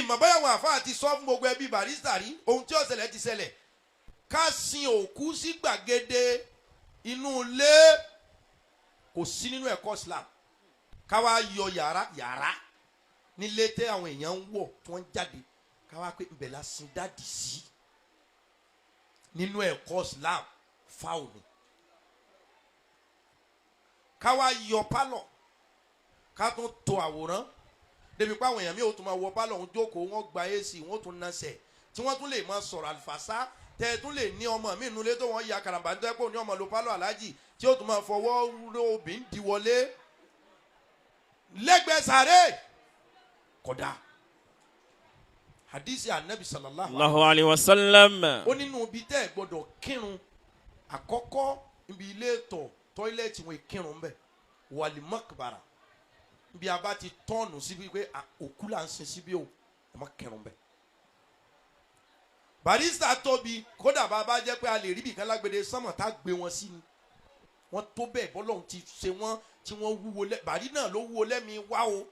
ìmọ̀ báyà wọn àfa àti sọ fún gbogbo ẹbí Barrister rí ohun tí ó ṣẹlẹ̀ ti ṣẹlẹ̀ ká sin òkú sí gbàgede inú ilé kò sí nínú ẹ̀kọ́ Islam ká wá yọ yàrá nílé tẹ́ àwọn èèyàn ń wọ̀ tí wọ́n ń jáde ká wá pé ibẹ̀ la sin dáàdì sí nínú ẹ̀kọ́ Islam fáwọn ni ká wá yọ pálọ̀ ká tún to àwòrán débi pé àwọn èèyàn mi ò tún máa wọ pálọ̀ ń jókòó wọ́n gba AC wọ́n tún nasẹ̀ tí wọ́n tún lè máa sọ̀rọ̀ àlùfàṣà tẹ́ tún lè ní ọmọ mi nulẹ̀ tó wọ́n ya karambà tó yẹ kó ní ọmọ lo pálọ̀ aláàjì tí ó tún máa fọwọ́ ró obìnrin di wọlé lẹ́gbẹ̀ẹ́ sàré kódà hadisi anabi sallallahu alayhi wa sallam. ó nínú ibi tẹ́ ẹ gbọ́dọ̀ kírun àkọ́kọ́ ibi ilé ìtọ̀ tọ́ílẹ̀tì wọn kírun bẹ́ẹ̀ wàlí mọ́kàbàrà bí a bá ti tọ́ọ̀nù síbi pé òkú là ń sin síbi o ẹ má kírun bẹ́ẹ̀. Barrister tóbi kódà bàbá jẹ́ pé a lè rí bìkan lágbède sánmọ̀ tá a gbé wọn sí ni wọ́n tó bẹ́ẹ̀ bọ́lọ́hún ti ṣe wọ́n tí wọ́n wúwo lẹ́ bàrí náà ló wúwo lẹ́mi wá o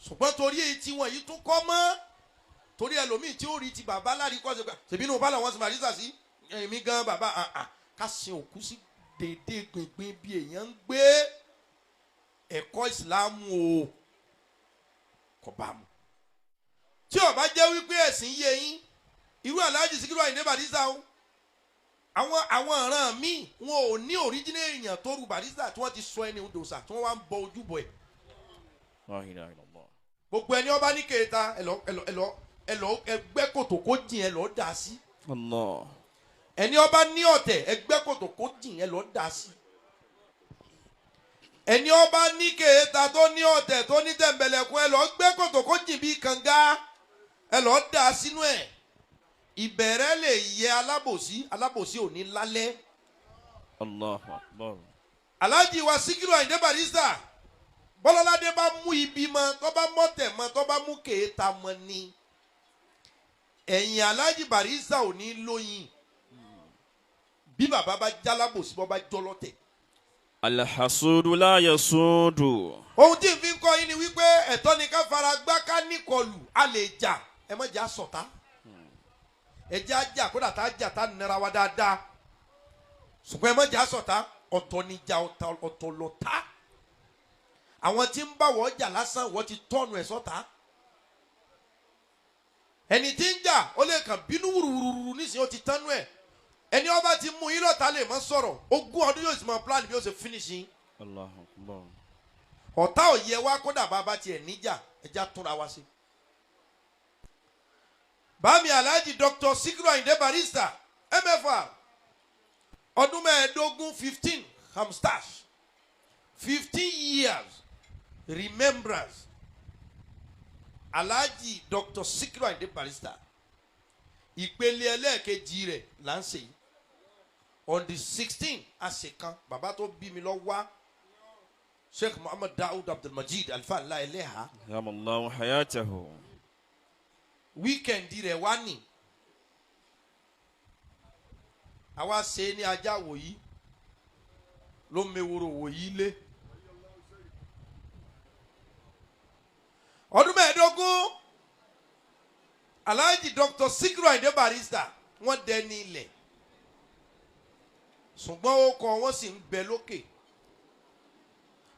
ṣùgbọ́n torí èyí tí wọ́n yìí tún kọ́ mọ́ torí ẹlòmíì tí ó rí ti bàbá lárí kọ́ ṣe pé ṣèbí inú bá làwọn sì Barrister sí èmi gan bàbá ká sin òkú sí dédé gbìngbìn bí èèyàn ń gbé ẹ̀kọ́ ìsìlámù o kò bá mu tí ó bá jẹ́ wípé ẹ̀sìn yé yín irú Alhaji Sikiru Ayinde Barrister o àwọn ọ̀ràn míì wọn ò ní òríjínà èèyàn tó rú Barrister tí wọ́n ti sọ ẹni òdòṣà tí wọ́n wá ń bọ ojúbọ ẹ̀ gbogbo ẹni ọba ní kẹta ẹlọ ẹgbẹ́ kòtò kó jìn ẹ lọ dà sí ẹni ọba ní ọ̀tẹ̀ ẹgbẹ́ kòtò kó jìn ẹ lọ dà sí ẹni ọba ní kẹta tó ní ọ̀tẹ̀ tó ní tẹ̀m̀bẹ̀lẹ̀kùn ẹ lọ gbẹ́ kòtò kó jìn bí kànga ẹ lọ dà sínú ẹ̀ ìbẹ̀rẹ̀ lè yẹ alábòsí ò ní lálẹ́. Allahu Akbar. Alhaji wa Sikiru Ayinde Barrister bọ́lọ́ládé bá mú ibi mọ́ tó bá mọ́tẹ̀ mọ́ tó bá mú kèéta mọ́ ni ẹ̀yìn Alhaji Barrister ò ní lóyìn bí bàbá bá jálábòsí bọ́ bá jọlọ́tẹ̀. Alhasudu la yasudu. ohun tí n fi ń kọ́ yín ni wípé ẹ̀tọ́ ni ká fara gbá ká níkọlù a lè jà ẹ má jà sọ̀tá ẹ jẹ́ àjà kódà tá a jà tá a nira wa dáadáa ṣùgbọ́n ẹ má jà sọ̀tá ọ̀tọ̀ ni jà ọ̀tọ̀ lọ̀tá àwọn tí ń bá wọ́n jà lásán wọ́n ti tọ́nu ẹ̀ sọ́tá ẹni tí ń jà ó lè kàn bínú wùrùwùrù nísìnyí ó ti tánú ẹ̀ ẹni ọba ti mú yín lọ́ta lè má sọ̀rọ̀ ogún ọdún yóò sì máa plan bí ó ṣe finish yín. Allahu Akbar. ọ̀tá ò yẹ wá kódà bàbá tiẹ̀ níjà ẹja túnra wá sí. bámi Alhaji Dr. Sikiru Ayinde Barrister MFR ọdún mẹ́ẹ̀ẹ́dógún 15 hamstash 15 years remembrance Alhaji Dr. Sikiru Ayinde Barrister ìpele ẹlẹ́ẹ̀kejì rẹ̀ là ń ṣe yìí on the 16th àṣekan bàbá tó bí mi lọ wá Sheikh Muhammad Daoud Abdulmajid Alfa ńlá ẹlẹ́hà. Yamallahu hayatahu. Wíkẹ̀ndì rẹ̀ wá ní àwa ṣe ní ajá wòyí ló meworo wòyí lé ọdún mẹ́ẹ̀ẹ́dógún Alhaji Dr. Sikiru Ayinde Barrister wọ́n dẹni ilẹ̀ ṣùgbọ́n ọkọ̀ wọn sì ń bẹ lókè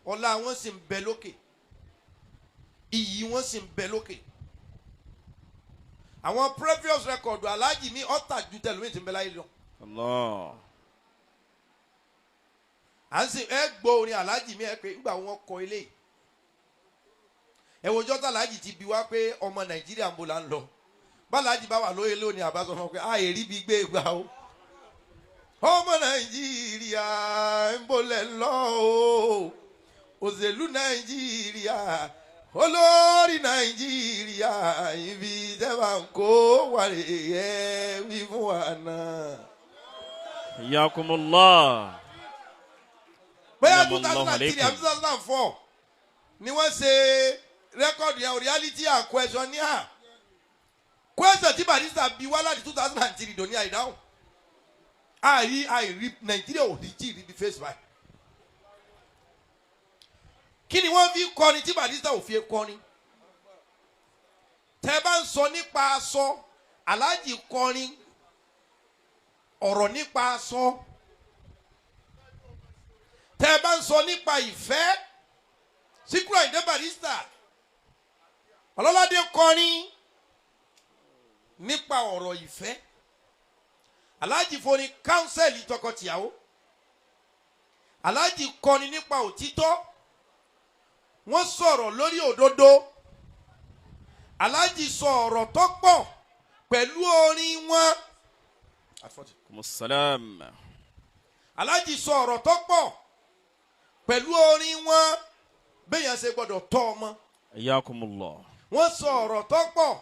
ọlá wọn sì ń bẹ lókè iyì wọn sì ń bẹ lókè àwọn previous record Alhaji ní ọ̀tà ju tẹlifíṣàn ti ń bẹ láyé lọ. Allah. à ń sìn ẹ gbọ́ orin Alhaji mi ẹ pé nígbà wọn kọ ilé ẹ wòjọ́ tá Alhaji ti bi wá pé ọmọ Nàìjíríà ń bọ̀ là ń lọ bàlájì bá wà lóye lónìí àbáṣọ fún ọ pé àyè rí bí gbé gbà ó ọmọ Nàìjíríà ń bolẹ̀ lọ o òṣèlú Nàìjíríà olórí Nàìjíríà ibi tẹ́wà ń kó wàrẹ̀ ẹ̀ wí fún wa náà. Yakumullah. bóyá 2003 àbí 2004 ni wọ́n ṣe rẹ́kọ̀dù yẹn reality and question ní à. Question tí Barrister bí wá láti 2003 dòní àìdáhùn àìrí Nàìjíríà ò ní jí rí ní face by. Kí ni wọ́n fi kọrin tí Barrister ò fi kọrin? Tẹ́ sọ nípa aṣọ aláàjì kọrin ọ̀rọ̀ nípa aṣọ. Tẹ́ bá ń sọ nípa ìfẹ́ Sikiru Ayinde Barrister ọlọ́ládé kọrin nípa ọ̀rọ̀ ìfẹ́. Aláàjì forin kánsẹ́lì tọkọtìyàwó. Aláàjì kọrin nípa òtítọ́. Wọ́n sọ̀rọ̀ lórí òdodo. Aláàjì sọ ọ̀rọ̀ tó pọ̀ pẹ̀lú orin wọn. Musalam. Aláàjì sọ ọ̀rọ̀ tó pọ̀ pẹ̀lú orin wọn. Béèyàn ṣe gbọ́dọ̀ tọ́ ọmọ. Ayakumullah. Wọ́n sọ ọ̀rọ̀ tó pọ̀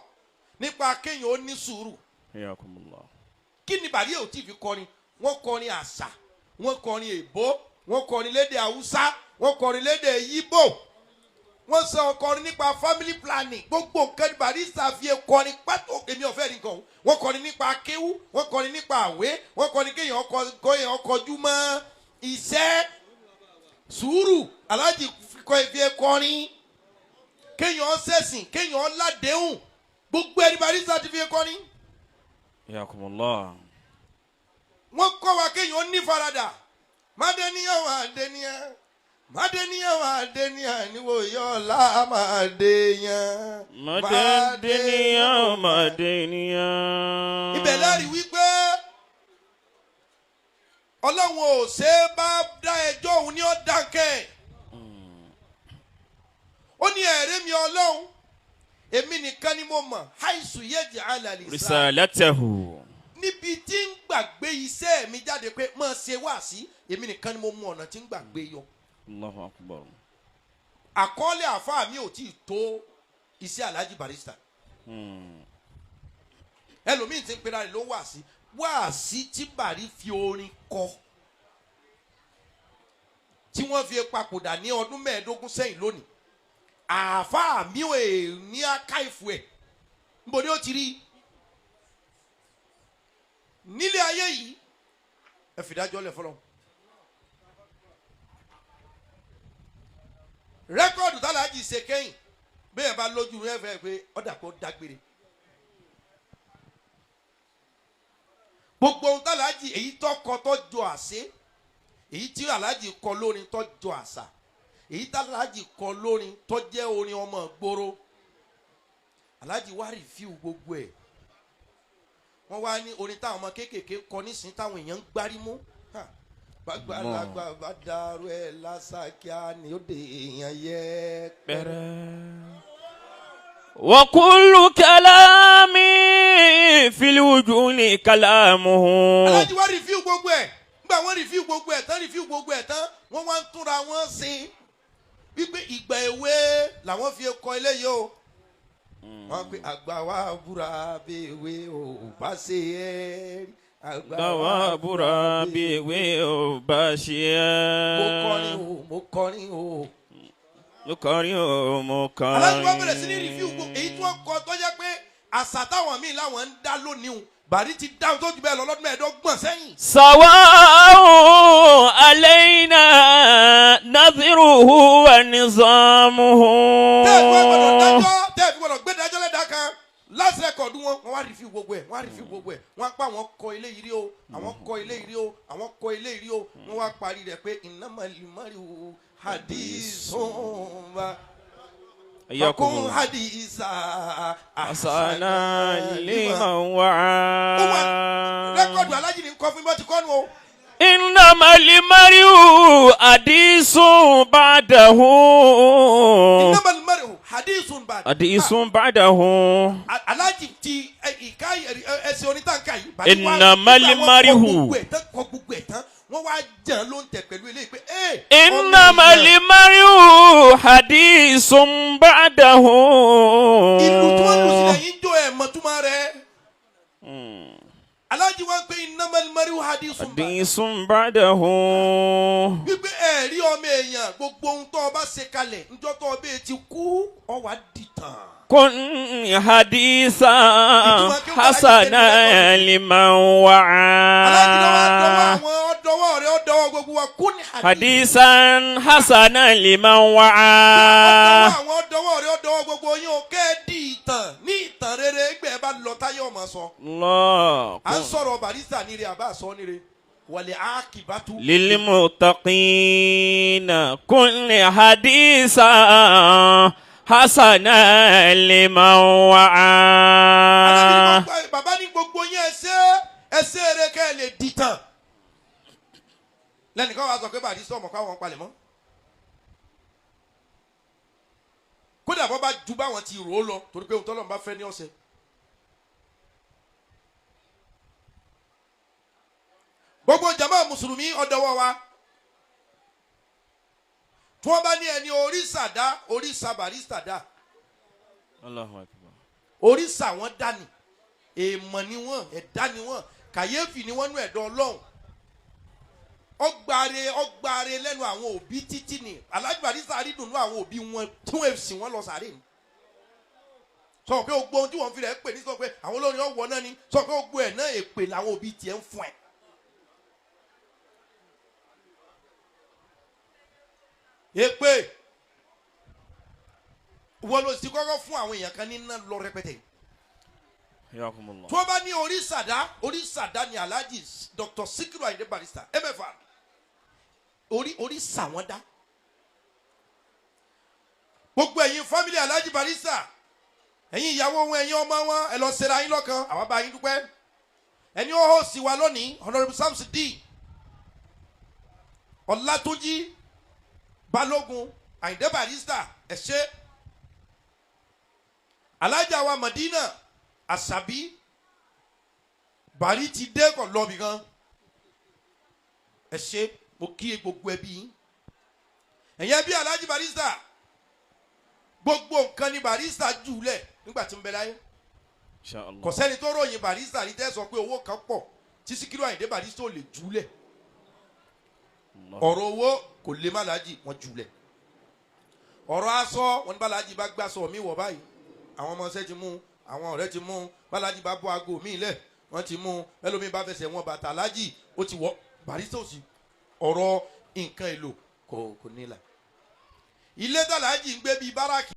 nípa kéèyàn ó ní sùúrù. Ayakumullah. Kí ni bàrí ò tí fi kọrin? Wọ́n kọrin àṣà, wọ́n kọrin èbó, wọ́n kọrin lédè Haúsá, wọ́n kọrin lédè Yíbò. Wọ́n sọ kọrin nípa family planning. Gbogbo nǹkan Barrister fi kọrin pátó èmi ọ̀fẹ́ nìkan. Wọ́n kọrin nípa kéwú, wọ́n kọrin nípa àwé, wọ́n kọrin kéèyàn kọjú mọ́ iṣẹ́. Sùúrù aláàjì fi kọrin. Kéèyàn ṣẹ̀sìn, kéèyàn ládéhùn. Gbogbo ẹni Barrister ti fi kọrin. Ayakumullah. Wọ́n kọ́ wa kéèyàn ní farada. Mádéníyàn wà déníyàn. Mádéníyàn wà déníyàn níwò yọ̀ọ́lá mádéyàn. Mádéníyàn mádéníyàn. Ibẹ̀ lẹ́rìí wípé Ọlọ́run ò ṣe é bá dá ẹjọ́ òun ní ọ̀dànkẹ́. Ó ní ẹ̀rẹ́ mi Ọlọ́run. Èmi nìkan ni mo mọ̀. Haisu yẹ́jì alàlì Risalatahu. Níbi tí ń gbàgbé iṣẹ́ mi jáde pé máa ṣe wá sí. Èmi nìkan ni mo mọ ọ̀nà tí ń gbàgbé yọ. Allahu akbar. Àkọọ́lẹ̀ àfáà mi ò tí ì tó iṣẹ́ Alhaji Barrister. Ẹlòmíì ti ń pera rẹ̀ ló wá sí tí Bari fi orin kọ. Tí wọ́n fi papòdà ní ọdún 15 sẹ́yìn lónìí. Àfáà mi ò ní akáìfù ẹ̀. Níbo ni ó ti rí? Nílé ayé yìí ẹ fìdájọ́ lẹ̀ fọlọ́. Rẹ́kọ̀dù tálàjì ṣe kẹ́yìn bẹ́ẹ̀ bá lójú rẹ̀ fẹ́ pé ọ̀dà kó dágbére. Gbogbo ohun tálàjì èyí tó kọ tó jọ àṣẹ, èyí tí Alhaji kọ lórin tó jọ àṣà, èyí tálàjì kọ lórin tó jẹ́ orin ọmọ gbòòrò. Alhaji wá rìfíù gbogbo ẹ̀. Wọ́n wá ní orin táwọn ọmọ kéékèèké kọ nísìnyí táwọn èèyàn ń gbárí mú. Gbàgbàlagbà bá dàrú ẹ̀ lásàkíá ni ó dé èèyàn yẹ pẹ́rẹ́. Wa kullu kalami fil wujuli kalamuhu. Alhaji wá rìfíù gbogbo ẹ̀. Nígbà wọ́n rìfíù gbogbo ẹ̀ tán wọ́n wá ń túnra wọn sí. Wípé ìgbà èwe làwọn fi kọ eléyìí o. Wọ́n pe àgbà wa búra bí ewé ò bá ṣe é. Àgbà wa búra bí ewé ò bá ṣe é. Mo kọrin o. Aláàjì wá bẹ̀rẹ̀ sí ní rìfíù gbogbo èyí tí wọ́n kọ tó jẹ́ pé àṣà táwọn míì láwọn ń dá lónìí. Bari ti dáhùn tó jù bẹ́ẹ̀ lọ lọ́dún 15 sẹ́yìn. Sawa'un alayna nadhiruhu wa nizamuhu. Tẹ́ẹ̀ fi gbọ́dọ̀ gbé dájọ́ lẹ́dàá kan. Last record wọn wá rìfíù gbogbo ẹ̀. Wọ́n pa àwọn kọ ilé yìí rí o. Àwọn kọ ilé yìí rí o. Àwọn kọ ilé yìí rí o. Wọ́n wá parí rẹ̀ pé innamal mari'u hadithun ba. Fakun hadisa asana liman wa'a. Rẹ́kọ̀dù Alhaji ni kọ́ fún bọ́ ti kọ́ nu o. Innamal mari'u hadithun ba'dahu. Innamal mari'u hadithun ba'dahu. Hadithun ba'dahu. Alhaji ti ìka ẹsẹ̀ onítàǹkà yìí. Innamal mari'u. Kọ gbogbo ẹ̀ tán. Wọ́n wá jàn ló ń tẹ̀ pẹ̀lú eléyìí pé Innamal mari'u hadithun ba'dahu. Ìlú tí wọ́n lù sílẹ̀ yìí ń jó ẹ̀ mọ̀túmọ̀ rẹ̀. Alhaji wá ń pe innamal mari'u hadithun ba'dahu. Wípé ẹ̀rí ọmọ èèyàn gbogbo ohun tó o bá ṣe kalẹ̀ ńjọ́ tó o bẹ́ẹ̀ ti kú ọ wá dìtàn. Kun hadisa hasana liman wa'a. Alhaji ló wá dọwọ́ àwọn ọdọwọ́ rẹ̀ ọdọwọ́ gbogbo wa kun hadisan hasana liman wa'a. Àwọn ọdọwọ́ rẹ̀ ọdọwọ́ gbogbo yín o kẹ́ ẹ di ìtàn ní ìtàn rere. bá lọ táyé ọmọ sọ. Allah. à ń sọ̀rọ̀ Barrister níre àbá sọ níre wàlẹ̀ ákìbátú. للمتقين كل حديثا حسنا لمن وعى. bàbá ní gbogbo yẹn ẹsẹ̀ rẹ̀ kẹ́ ẹ lè dìtàn. lẹ́nìkan wàá sọ pé Barrister ọmọ káwọn palẹ̀ mọ́. kódà bọ́ bá ju báwọn ti rò ó lọ torí pé òtọ́ lọ́n bá fẹ́ ní ọ̀sẹ̀. gbogbo jama mùsùlùmí ọ̀dọ́wọ́ wa tí wọ́n bá ní ẹni oríṣà dá oríṣà Barrister dá Allahu Akbar. oríṣà wọn dá ni èèmọ̀ ni wọ́n ẹ̀dá ni wọ́n kàyéfì ni wọ́n nú ẹ̀dọ́ Ọlọ́run ọgbàre lẹ́nu àwọn òbí títí ni Alhaji Barrister àrídùnú àwọn òbí wọn tí wọ́n sì wọ́n lọ sàárè ni sọ pé gbogbo ohun tí wọ́n fi rẹ̀ pè ní sọ pé àwọn olórin ọ̀wọ́ náà ni sọ pé gbogbo ẹ̀ náà èpè làwọn òbí tiẹ̀ ń fún ẹ̀. èpè wọ́n lọ sí kọ́kọ́ fún àwọn èèyàn kan ní iná lọ rẹpẹtẹ. Yakumullah. tí wọ́n bá ní oríṣàdá ni Alhaji Dr. Sikiru Ayinde Barrister mfa oríṣà wọn dá. gbogbo ẹ̀yin fámìlì Alhaji Barrister ẹ̀yin ìyàwó wọn ẹ̀yin ọmọ wọn ẹ lọ ṣera yín lọ́kàn àwọn bá yín dúpẹ́. ẹni ó hó sí wa lónìí Honorable Samsudeen Ọlátúnjí Balógun Ayinde Barrister ẹ ṣé. Alájà wa Madina Àṣàbí Bari ti dé kọ̀ lọ́bì kan ẹ ṣé mo kí gbogbo ẹbí yín ẹ̀yẹ́ bí Alhaji Barrister gbogbo nǹkan ni Barrister jùlẹ̀ nígbà tí ń bẹ láyé kò sẹ́ni tó ròyìn Barrister rí tẹ́ sọ pé owó kan pọ̀ tí Sikiru Ayinde Barrister ò lè jùlẹ̀ ọ̀rọ̀ owó kò lè má Alhaji wọn jùlẹ̀ ọ̀rọ̀ aṣọ wọn ní bàlájì bá gbàsọ mi wọ̀ báyìí àwọn ọmọ ṣẹ́ ti mú àwọn ọ̀rẹ́ ti mú bàlájì bá bọ́ aago mi lẹ̀ wọ́n ti mú ẹlòmíì bá fẹsẹ̀ wọn bàtà Alhaji ó ti wọ̀ Barrister òsì ọ̀rọ̀ nǹkan èlò kò nílà ilé tí Alhaji ń gbé bíi báràkì.